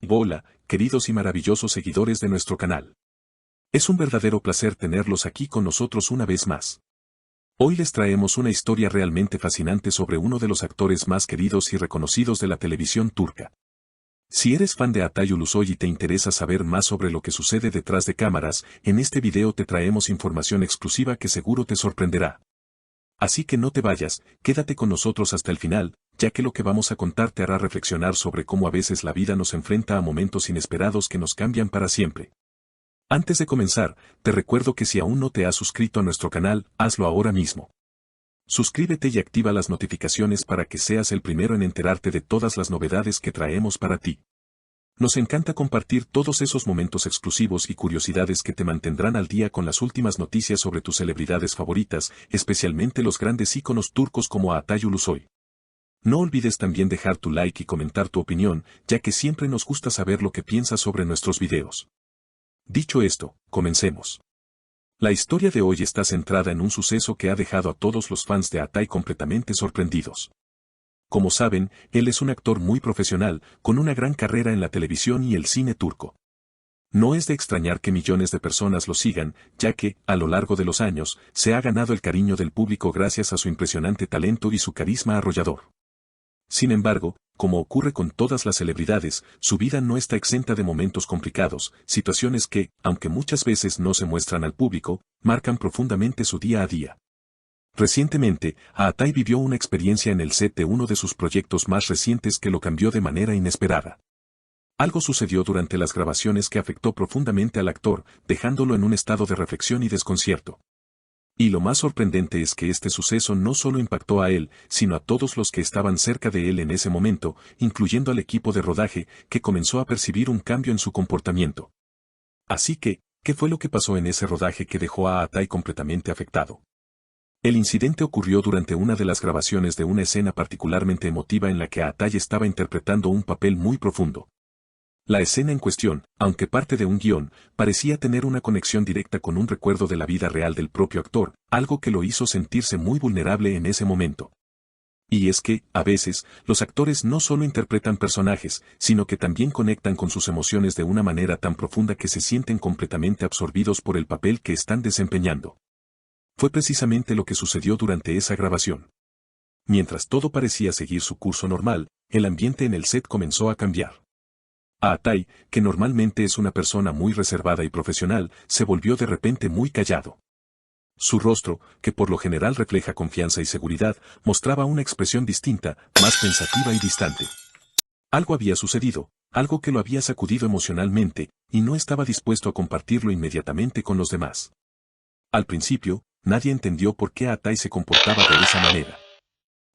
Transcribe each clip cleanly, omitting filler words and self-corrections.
Hola, queridos y maravillosos seguidores de nuestro canal. Es un verdadero placer tenerlos aquí con nosotros una vez más. Hoy les traemos una historia realmente fascinante sobre uno de los actores más queridos y reconocidos de la televisión turca. Si eres fan de Altay Ulusoy y te interesa saber más sobre lo que sucede detrás de cámaras, en este video te traemos información exclusiva que seguro te sorprenderá. Así que no te vayas, quédate con nosotros hasta el final, ya que lo que vamos a contar te hará reflexionar sobre cómo a veces la vida nos enfrenta a momentos inesperados que nos cambian para siempre. Antes de comenzar, te recuerdo que si aún no te has suscrito a nuestro canal, hazlo ahora mismo. Suscríbete y activa las notificaciones para que seas el primero en enterarte de todas las novedades que traemos para ti. Nos encanta compartir todos esos momentos exclusivos y curiosidades que te mantendrán al día con las últimas noticias sobre tus celebridades favoritas, especialmente los grandes íconos turcos como Altay Ulusoy. No olvides también dejar tu like y comentar tu opinión, ya que siempre nos gusta saber lo que piensas sobre nuestros videos. Dicho esto, comencemos. La historia de hoy está centrada en un suceso que ha dejado a todos los fans de Altay completamente sorprendidos. Como saben, él es un actor muy profesional, con una gran carrera en la televisión y el cine turco. No es de extrañar que millones de personas lo sigan, ya que, a lo largo de los años, se ha ganado el cariño del público gracias a su impresionante talento y su carisma arrollador. Sin embargo, como ocurre con todas las celebridades, su vida no está exenta de momentos complicados, situaciones que, aunque muchas veces no se muestran al público, marcan profundamente su día a día. Recientemente, Altay vivió una experiencia en el set de uno de sus proyectos más recientes que lo cambió de manera inesperada. Algo sucedió durante las grabaciones que afectó profundamente al actor, dejándolo en un estado de reflexión y desconcierto. Y lo más sorprendente es que este suceso no solo impactó a él, sino a todos los que estaban cerca de él en ese momento, incluyendo al equipo de rodaje, que comenzó a percibir un cambio en su comportamiento. Así que, ¿qué fue lo que pasó en ese rodaje que dejó a Altay completamente afectado? El incidente ocurrió durante una de las grabaciones de una escena particularmente emotiva en la que Altay estaba interpretando un papel muy profundo. La escena en cuestión, aunque parte de un guión, parecía tener una conexión directa con un recuerdo de la vida real del propio actor, algo que lo hizo sentirse muy vulnerable en ese momento. Y es que, a veces, los actores no solo interpretan personajes, sino que también conectan con sus emociones de una manera tan profunda que se sienten completamente absorbidos por el papel que están desempeñando. Fue precisamente lo que sucedió durante esa grabación. Mientras todo parecía seguir su curso normal, el ambiente en el set comenzó a cambiar. Altay, que normalmente es una persona muy reservada y profesional, se volvió de repente muy callado. Su rostro, que por lo general refleja confianza y seguridad, mostraba una expresión distinta, más pensativa y distante. Algo había sucedido, algo que lo había sacudido emocionalmente, y no estaba dispuesto a compartirlo inmediatamente con los demás. Al principio, nadie entendió por qué Altay se comportaba de esa manera.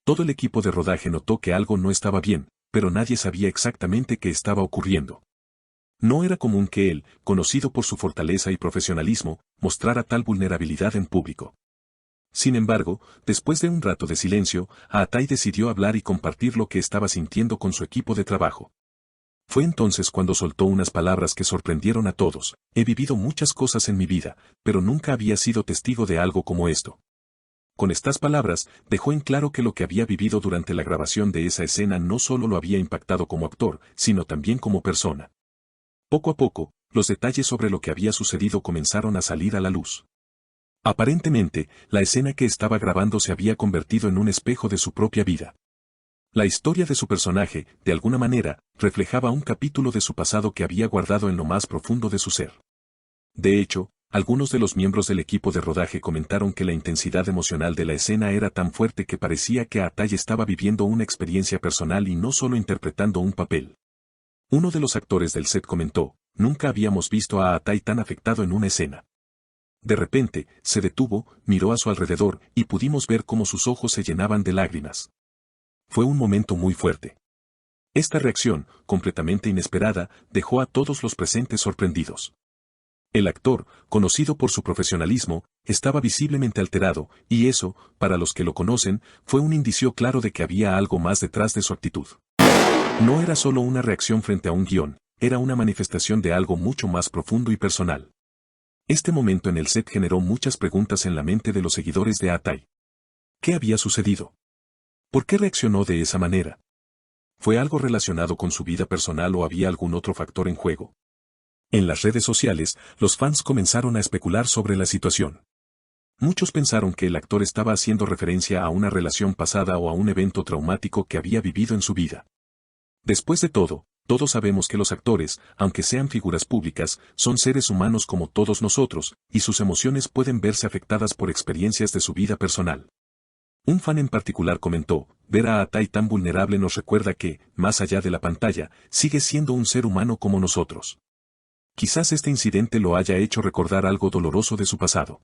Todo el equipo de rodaje notó que algo no estaba bien, pero nadie sabía exactamente qué estaba ocurriendo. No era común que él, conocido por su fortaleza y profesionalismo, mostrara tal vulnerabilidad en público. Sin embargo, después de un rato de silencio, Altay decidió hablar y compartir lo que estaba sintiendo con su equipo de trabajo. Fue entonces cuando soltó unas palabras que sorprendieron a todos: he vivido muchas cosas en mi vida, pero nunca había sido testigo de algo como esto. Con estas palabras, dejó en claro que lo que había vivido durante la grabación de esa escena no solo lo había impactado como actor, sino también como persona. Poco a poco, los detalles sobre lo que había sucedido comenzaron a salir a la luz. Aparentemente, la escena que estaba grabando se había convertido en un espejo de su propia vida. La historia de su personaje, de alguna manera, reflejaba un capítulo de su pasado que había guardado en lo más profundo de su ser. De hecho, algunos de los miembros del equipo de rodaje comentaron que la intensidad emocional de la escena era tan fuerte que parecía que Altay estaba viviendo una experiencia personal y no solo interpretando un papel. Uno de los actores del set comentó: nunca habíamos visto a Altay tan afectado en una escena. De repente, se detuvo, miró a su alrededor, y pudimos ver cómo sus ojos se llenaban de lágrimas. Fue un momento muy fuerte. Esta reacción, completamente inesperada, dejó a todos los presentes sorprendidos. El actor, conocido por su profesionalismo, estaba visiblemente alterado, y eso, para los que lo conocen, fue un indicio claro de que había algo más detrás de su actitud. No era solo una reacción frente a un guión, era una manifestación de algo mucho más profundo y personal. Este momento en el set generó muchas preguntas en la mente de los seguidores de Altay. ¿Qué había sucedido? ¿Por qué reaccionó de esa manera? ¿Fue algo relacionado con su vida personal o había algún otro factor en juego? En las redes sociales, los fans comenzaron a especular sobre la situación. Muchos pensaron que el actor estaba haciendo referencia a una relación pasada o a un evento traumático que había vivido en su vida. Después de todo, todos sabemos que los actores, aunque sean figuras públicas, son seres humanos como todos nosotros, y sus emociones pueden verse afectadas por experiencias de su vida personal. Un fan en particular comentó: ver a Atay tan vulnerable nos recuerda que, más allá de la pantalla, sigue siendo un ser humano como nosotros. Quizás este incidente lo haya hecho recordar algo doloroso de su pasado.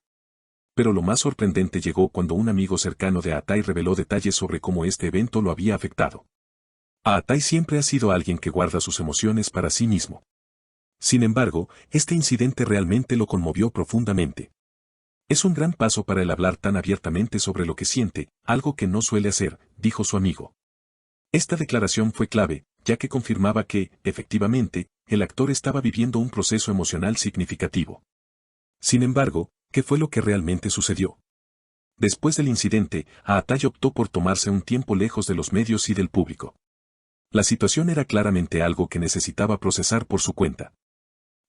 Pero lo más sorprendente llegó cuando un amigo cercano de Atay reveló detalles sobre cómo este evento lo había afectado. Atay siempre ha sido alguien que guarda sus emociones para sí mismo. Sin embargo, este incidente realmente lo conmovió profundamente. Es un gran paso para él hablar tan abiertamente sobre lo que siente, algo que no suele hacer, dijo su amigo. Esta declaración fue clave, ya que confirmaba que, efectivamente, el actor estaba viviendo un proceso emocional significativo. Sin embargo, ¿qué fue lo que realmente sucedió? Después del incidente, Atay optó por tomarse un tiempo lejos de los medios y del público. La situación era claramente algo que necesitaba procesar por su cuenta.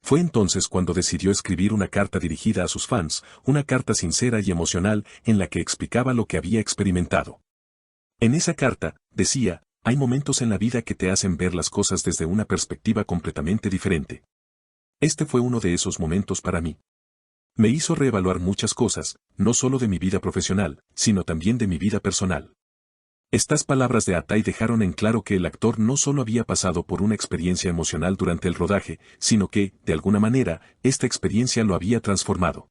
Fue entonces cuando decidió escribir una carta dirigida a sus fans, una carta sincera y emocional en la que explicaba lo que había experimentado. En esa carta, decía: hay momentos en la vida que te hacen ver las cosas desde una perspectiva completamente diferente. Este fue uno de esos momentos para mí. Me hizo reevaluar muchas cosas, no solo de mi vida profesional, sino también de mi vida personal. Estas palabras de Atay dejaron en claro que el actor no solo había pasado por una experiencia emocional durante el rodaje, sino que, de alguna manera, esta experiencia lo había transformado.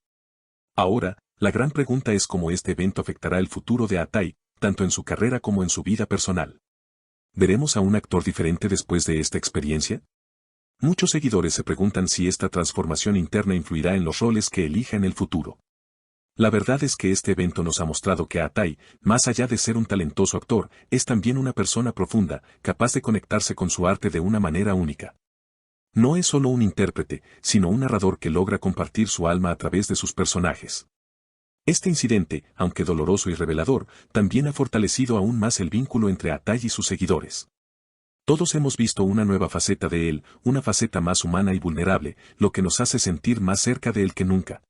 Ahora, la gran pregunta es cómo este evento afectará el futuro de Atay, tanto en su carrera como en su vida personal. ¿Veremos a un actor diferente después de esta experiencia? Muchos seguidores se preguntan si esta transformación interna influirá en los roles que elija en el futuro. La verdad es que este evento nos ha mostrado que Atay, más allá de ser un talentoso actor, es también una persona profunda, capaz de conectarse con su arte de una manera única. No es solo un intérprete, sino un narrador que logra compartir su alma a través de sus personajes. Este incidente, aunque doloroso y revelador, también ha fortalecido aún más el vínculo entre Atay y sus seguidores. Todos hemos visto una nueva faceta de él, una faceta más humana y vulnerable, lo que nos hace sentir más cerca de él que nunca.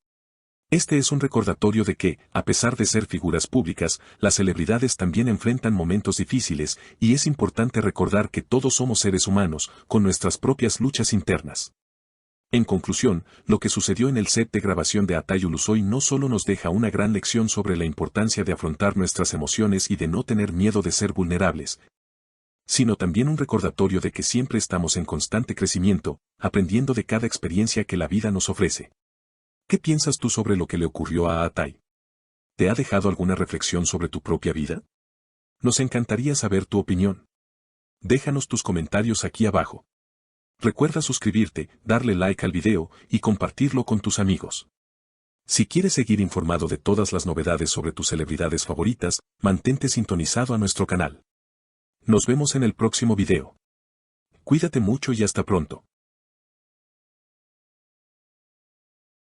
Este es un recordatorio de que, a pesar de ser figuras públicas, las celebridades también enfrentan momentos difíciles, y es importante recordar que todos somos seres humanos, con nuestras propias luchas internas. En conclusión, lo que sucedió en el set de grabación de Atay Ulusoy no solo nos deja una gran lección sobre la importancia de afrontar nuestras emociones y de no tener miedo de ser vulnerables, sino también un recordatorio de que siempre estamos en constante crecimiento, aprendiendo de cada experiencia que la vida nos ofrece. ¿Qué piensas tú sobre lo que le ocurrió a Atay? ¿Te ha dejado alguna reflexión sobre tu propia vida? Nos encantaría saber tu opinión. Déjanos tus comentarios aquí abajo. Recuerda suscribirte, darle like al video y compartirlo con tus amigos. Si quieres seguir informado de todas las novedades sobre tus celebridades favoritas, mantente sintonizado a nuestro canal. Nos vemos en el próximo video. Cuídate mucho y hasta pronto.